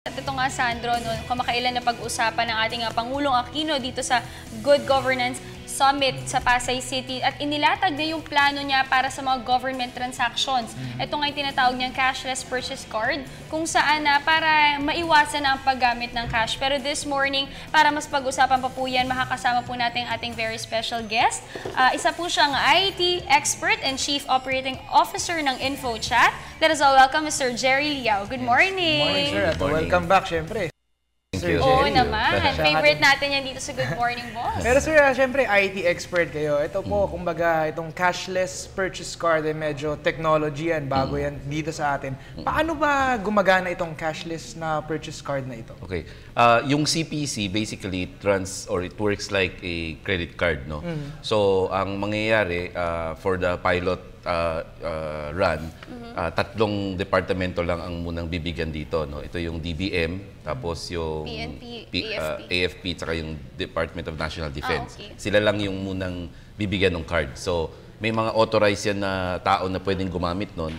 At ito nga, Sandro, no, kamakailan na pag-usapan ng ating Pangulong Aquino dito sa Good Governance Summit sa Pasay City at inilatag niya yung plano niya para sa mga government transactions. Ito nga yung tinatawag niyang cashless purchase card kung saan na para maiwasan ang paggamit ng cash. Pero this morning, para mas pag-usapan pa po yan, makakasama po natin ating very special guest. Isa po siyang IT expert and Chief Operating Officer ng InfoChat. Let us all welcome Mr. Jerry Liao. Good morning! Good morning, sir. At welcome back, syempre. Thank you. Oo naman. Favorite natin yan dito sa Good Morning Boss. Pero sir, syempre IT expert kayo. Ito po, kumbaga, itong cashless purchase card ay medyo technology yan, bago yan dito sa atin. Paano ba gumagana itong cashless na purchase card na ito? Okay. Yung CPC basically it works like a credit card, no? So, ang mangyayari for the pilot run, tatlong departamento lang ang munang bibigyan dito, no? Ito yung DBM, tapos yung PNP, AFP, tsaka yung Department of National Defense. Okay. Sila lang yung munang bibigyan ng card. So, may mga authorized yan na tao na pwedeng gumamit nun.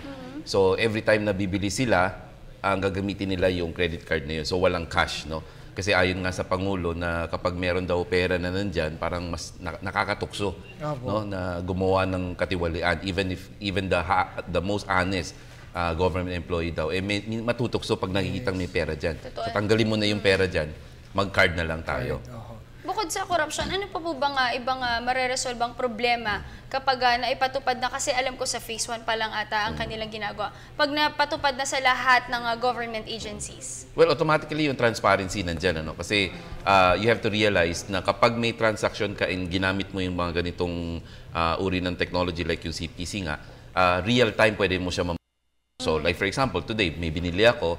So, every time na bibili sila, ang gagamitin nila yung credit card na yun. So, walang cash, no? Kasi ayon nga sa Pangulo na kapag meron daw pera na nandyan, parang mas nakakatukso, no? Na gumawa ng katiwalian. Even the most honest government employee daw, matutukso pag nakikitang may pera dyan. So, tanggalin mo na yung pera dyan, mag-card na lang tayo. Bukod sa korupsyon, ano pa po bang ibang mareresolbang problema kapag naipatupad na? Kasi alam ko sa phase 1 pa lang ata ang kanilang ginagawa. Pag napatupad na sa lahat ng government agencies? Well, automatically yung transparency nandyan. Ano? Kasi you have to realize na kapag may transaction ka and ginamit mo yung mga ganitong uri ng technology like yung CPC nga, real time pwede mo siya So like for example, today may binili ako,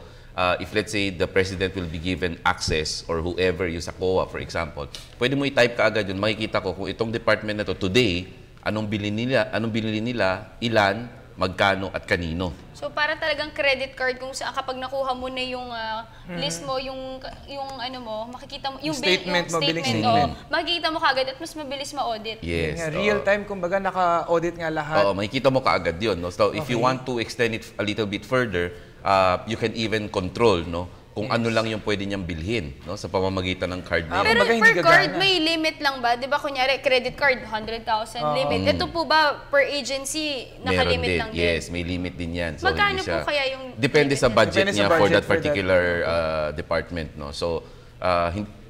if let's say the president will be given access or whoever yung sa COA for example, pwede mo i-type ka agad yun, makikita ko kung itong department na to today, anong binili nila, ilan, magkano at kanino. So para talagang credit card kung saan kapag nakuha mo na yung list mo, yung ano mo, makikita mo yung Statement mo, billing statement, statement. makikita mo kagad at mas mabilis ma-audit. Yes. Real time, kumbaga, naka-audit nga lahat. Oo, makikita mo kaagad yun. No? So if you want to extend it a little bit further, you can even control, no, kung ano lang yung pwede niyang bilhin, no, sa pamamagitan ng card na Pero kumbaga, hindi per card, gagana. may limit lang ba? Di ba, kunyari, credit card, 100,000 limit. Ito po ba, per agency, nakalimit lang din? Yes, may limit din yan. So, Magkano hindi siya, po kaya yung depende limit sa nila? budget Depende sa niya for budget that particular department. No? So,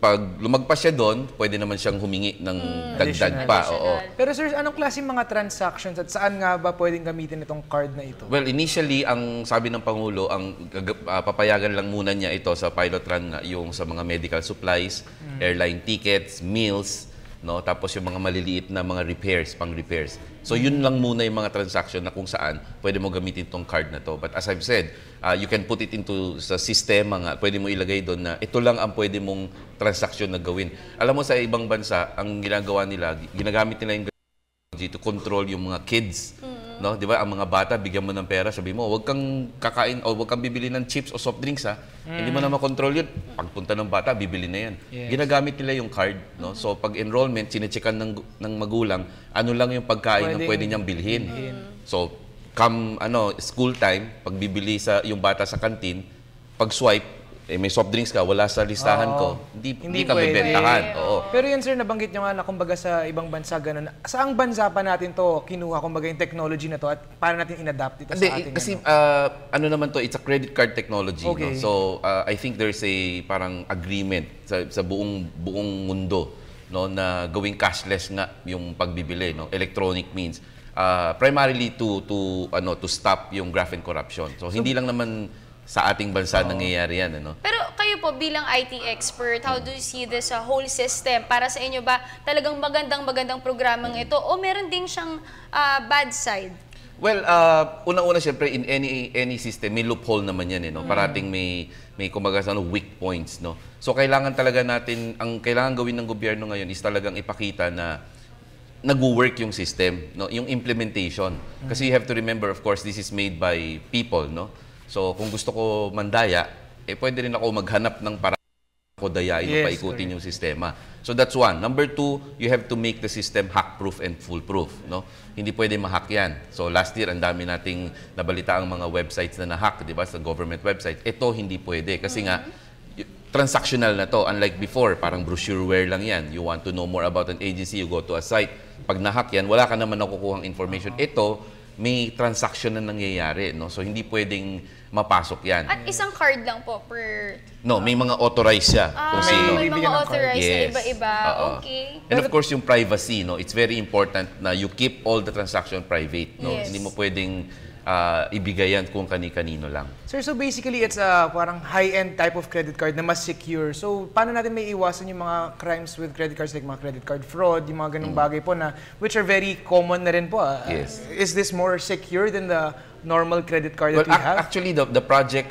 pag lumagpas siya doon, pwede naman siyang humingi ng dagdag pa. Oo. Pero sir, anong klaseng mga transactions at saan nga ba pwedeng gamitin itong card na ito? Well, initially, ang sabi ng Pangulo, ang papayagan lang muna niya ito sa pilot run nga, yung sa mga medical supplies, airline tickets, meals, no? Tapos yung mga maliliit na mga repairs, pang-repairs. So yun lang muna yung mga transaction na kung saan pwede mo gamitin itong card na to. But as I've said, you can put it into sa sistema nga, pwede mo ilagay doon na ito lang ang pwede mong transaction na gawin. Alam mo sa ibang bansa, ang ginagawa nila, ginagamit nila yung technology to control yung mga kids. No, 'di ba? Ang mga bata bigyan mo ng pera, sabi mo, "Huwag kang kakain o huwag kang bibili ng chips o soft drinks ha." Hindi mo na makontrol 'yun. Pagpunta ng bata, bibili na 'yan. Ginagamit nila yung card, no? So pag enrollment, chine-checkan ng magulang, ano lang yung pagkain na pwede niyang bilhin. So come school time, pag bibili sa yung bata sa kantin, pag swipe may soft drinks ka, wala sa listahan ko, hindi ka pwede. bibentahan. Oo. Pero yan sir, nabanggit nyo nga na kumbaga sa ibang bansa ganun. Saang bansa pa natin to kinuha kumbaga yung technology na to at para natin in-adapt ito sa ating kasi naman to, it's a credit card technology. Okay. No? So I think there's a parang agreement sa buong mundo, no, na gawing cashless nga yung pagbibili, no, electronic means. Primarily to stop yung graft and corruption. So hindi lang naman sa ating bansa nangyayari yan, ano? Pero kayo po bilang IT expert, how do you see this whole system? Para sa inyo ba talagang magandang programang ito o meron din siyang bad side? Well, unang-una siyempre in any system may loophole naman yan, no? Parating may kumbaga weak points, no? So kailangan talaga natin, ang kailangan gawin ng gobyerno ngayon is talagang ipakita na nag-work yung system, no? Yung implementation. Kasi you have to remember, of course, this is made by people, no? So kung gusto ko mandaya, pwede rin ako maghanap ng paraan dayain o Yes, paikutin yung sistema. So that's one. Number two, you have to make the system hack-proof and foolproof. No? Hindi pwede ma-hack yan. So last year, ang dami nating nabalita ang mga websites na na-hack, di ba, sa government website. Ito, hindi pwede. Kasi nga, transactional na to. Unlike before, parang brochureware lang yan. You want to know more about an agency, you go to a site. Pag na-hack yan, wala ka naman nakukuhang information. Ito, may transaction na nangyayari. No? So hindi pwedeng mapasok yan. At isang card lang po per... No, may mga authorized siya kung sino. May Bibigyan mga ng card. authorized na Yes. iba-iba. Oo. Okay. And of course, yung privacy, no? It's very important na you keep all the transaction private. No? Yes. Hindi mo pwedeng ibigay yan kung kani-kanino lang. Sir, so basically, it's a parang high-end type of credit card na mas secure. So, paano natin may iwasan yung mga crimes with credit cards, like mga credit card fraud, yung mga ganung bagay po na, which are very common na rin po. Yes. Is this more secure than the normal credit card Well, that we have? actually, the project,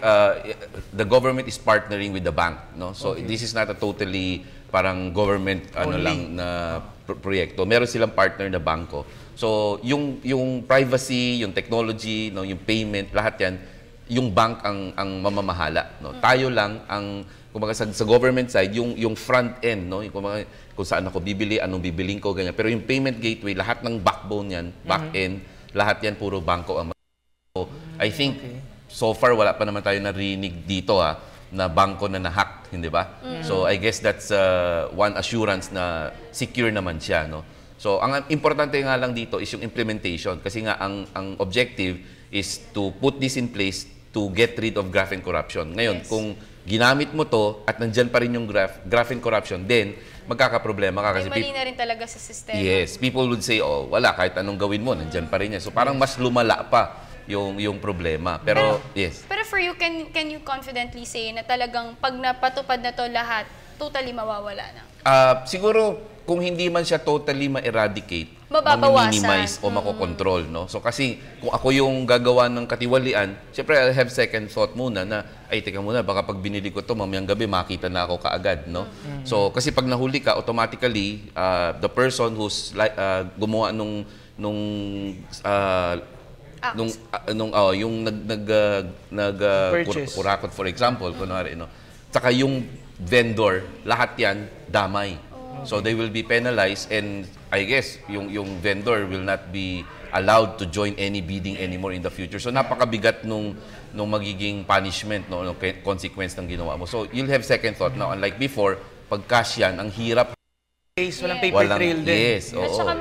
the government is partnering with the bank. No? So, this is not a totally parang government lang na proyekto. Meron silang partner na bangko. So, yung privacy, yung technology, no, yung payment, lahat yan, yung bank ang mamamahala. No? Tayo lang ang, kumbaga sa government side, yung front end, no? Yung, kumbaga, kung saan ako bibili, anong bibiling ko, ganyan. Pero yung payment gateway, lahat ng backbone yan, back end, lahat yan puro bangko ang So, I think, so far, wala pa naman tayo narinig dito na bangko na na-hack, hindi ba? So, I guess that's one assurance na secure naman siya, no? So, ang importante nga lang dito is yung implementation. Kasi nga, ang objective is to put this in place to get rid of graft and corruption. Ngayon, kung ginamit mo to at nandyan pa rin yung graft and corruption, then magkakaproblema ka. May mali na rin talaga sa sistema. Yes, people would say, oh, wala, kahit anong gawin mo, nandyan pa rin yan. So, parang mas lumala pa yung problema. Pero, yes. Pero for you, can you confidently say na talagang pag napatupad na to lahat, totally mawawala na? Siguro, kung hindi man siya totally ma-eradicate, Mababawasan. ma-minimize o makokontrol, no? So kasi kung ako yung gagawa ng katiwalian, syempre I'll have second thought muna na, ay teka muna, baka pag binili ko to mamayang gabi, makita na ako kaagad, no? So kasi pag nahuli ka, automatically, the person who's gumawa yung Purchase. kurakot, for example, kunwari, no? Tsaka yung vendor, lahat yan damay. So they will be penalized, and I guess yung vendor will not be allowed to join any bidding anymore in the future. So napakabigat nung magiging punishment, no, consequence ng ginawa mo. So you'll have second thought now, unlike before, pag cash yan, ang hirap. Walang paper trail din. Yes, oo. At saka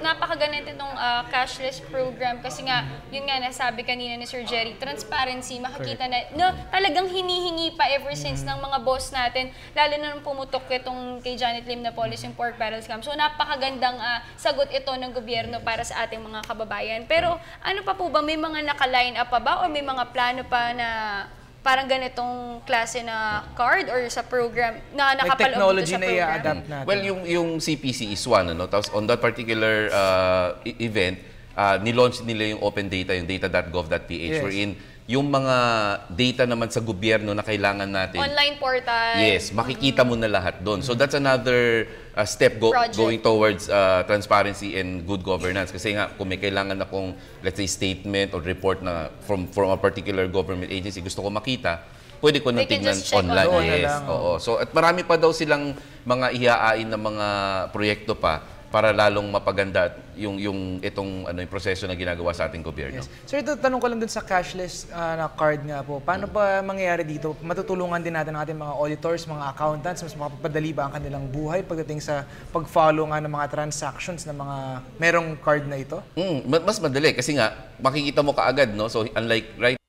napakaganda itong cashless program kasi nga, yun nga nasabi kanina ni Sir Jerry, transparency, makikita na, no, talagang hinihingi pa ever since ng mga boss natin, lalo na nung pumutok itong kay Janet Lim na policy yung pork barrel scam. So napakagandang sagot ito ng gobyerno para sa ating mga kababayan. Pero ano pa po ba, may mga naka-line up pa ba o may mga plano pa na parang ganitong klase na card or sa program na nakapaloob dito sa technology na program? i-adapt natin. Well, yung CPC is one, ano? Tapos on that particular event, nilaunch nila yung open data, yung data.gov.ph, Yes. wherein yung mga data naman sa gobyerno na kailangan natin. Online portal. Yes, makikita mo na lahat doon. So that's another step Project. going towards transparency and good governance. Kasi nga, kung may kailangan akong, let's say, statement or report na from a particular government agency, gusto ko makita, pwede ko na They can tingnan just check online. online. Yes, lang, oo. So, at marami pa daw silang mga ihaain na mga proyekto pa para lalong mapaganda yung itong yung proseso na ginagawa sa ating gobyerno. Yes. Sir, ito, tanong ko lang dun sa cashless na card nga po. Paano pa mangyayari dito? Matutulungan din natin ang ating mga auditors, mga accountants, mas mapapadali ba ang kanilang buhay pagdating sa pag-follow nga ng mga transactions ng mga merong card na ito? Mas madali kasi nga makikita mo kaagad, no? So unlike right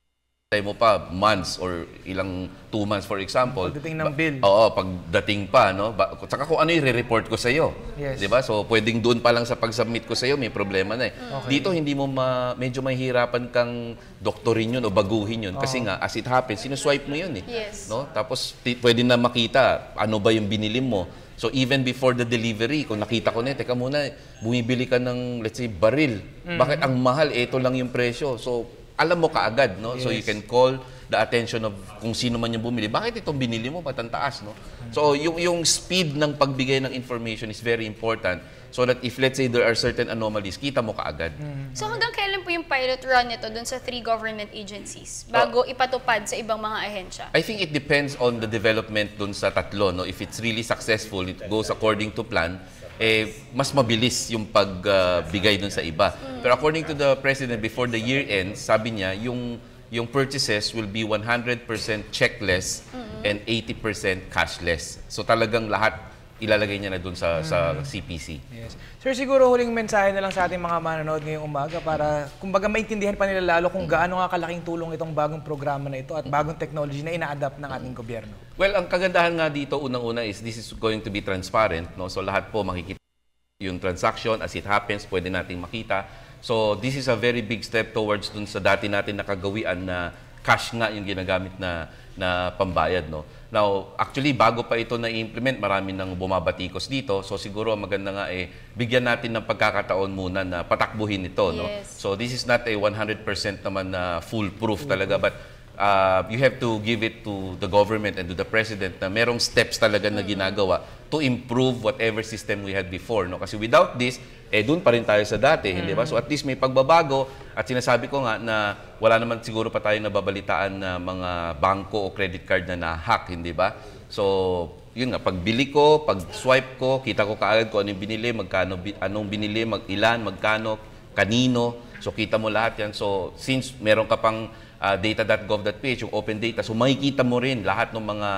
time mo pa months or ilang 2 months for example. Pagdating ng bill. Oo, pagdating pa, no? Saka kung ano yung re-report ko sa iyo. Yes. 'Di ba? So pwedeng doon pa lang sa pag-submit ko sa iyo may problema na eh. Dito hindi mo medyo mahihirapan kang doktorin yun o baguhin yun kasi nga as it happens, sinuswipe mo yun eh. Yes. No? Tapos pwede na makita ano ba yung binili mo. So even before the delivery, kung nakita ko na, teka muna, bumibili ka ng let's say baril. Bakit ang mahal? Ito lang yung presyo. So alam mo kaagad, no? So you can call the attention of kung sino man yung bumili. Bakit itong binili mo? Ba't ang taas, no? So, yung speed ng pagbigay ng information is very important so that if, let's say, there are certain anomalies, kita mo kaagad. So hanggang kailan po yung pilot run nito dun sa 3 government agencies bago ipatupad sa ibang mga ahensya? I think it depends on the development dun sa tatlo. No? If it's really successful, it goes according to plan, mas mabilis yung pagbigay dun sa iba. Pero according to the President, before the year ends, sabi niya, yung purchases will be 100% checkless and 80% cashless. So talagang lahat ilalagay niya na dun sa CPC. Yes. Sir, siguro huling mensahe na lang sa ating mga manonood ngayong umaga para kumbaga maintindihan pa nila lalo kung gaano nga kalaking tulong itong bagong programa na ito at bagong technology na ina-adapt ng ating gobyerno. Well, ang kagandahan nga dito, unang-una is this is going to be transparent. No? So lahat po makikita yung transaction as it happens, pwede nating makita. So this is a very big step towards dun sa dati natin nakagawian na cash nga yung ginagamit na pambayad. No? Now, actually, bago pa ito na-implement, marami nang bumabatikos dito. So siguro maganda nga bigyan natin ng pagkakataon muna na patakbuhin ito. No? Yes. So this is not a 100% naman na foolproof talaga, but you have to give it to the government and to the president na merong steps talaga na ginagawa to improve whatever system we had before. No? Kasi without this, doon pa rin tayo sa dati, hindi ba? So at least may pagbabago at sinasabi ko nga na wala naman siguro pa tayo nababalitaan na mga bangko o credit card na na-hack, hindi ba? So, yun nga, pagbili ko, pag-swipe ko, kita ko kaagad kung ano yung binili, magkano, anong binili, ilan, magkano, kanino. So kita mo lahat yan. So since meron ka pang data.gov.ph, yung open data, so makikita mo rin lahat ng mga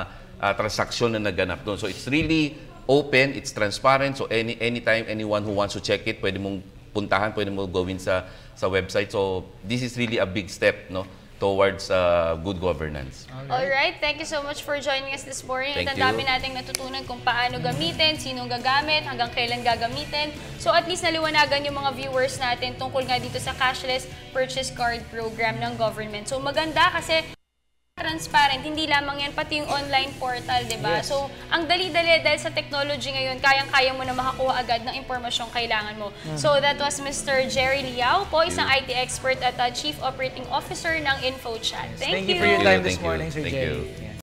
transaksyon na naganap doon. So it's really open, it's transparent, so anytime anyone who wants to check it, pwede mong puntahan, pwede mong gawin sa website. So this is really a big step, no, towards good governance. Alright, thank you so much for joining us this morning. Thank At ang dami nating natutunan kung paano gamitin, sinong gagamit, hanggang kailan gagamitin. So at least naliwanagan yung mga viewers natin tungkol nga dito sa cashless purchase card program ng government. So maganda kasi transparent, hindi lamang yan, pati yung online portal, di ba? Yes. So, ang dali-dali dahil sa technology ngayon, kayang-kaya mo na makakuha agad ng impormasyong kailangan mo. So, that was Mr. Jerry Liao po, isang IT expert at Chief Operating Officer ng InfoChat. Thank you for your time this Thank you. morning, Sir Thank Jerry. you.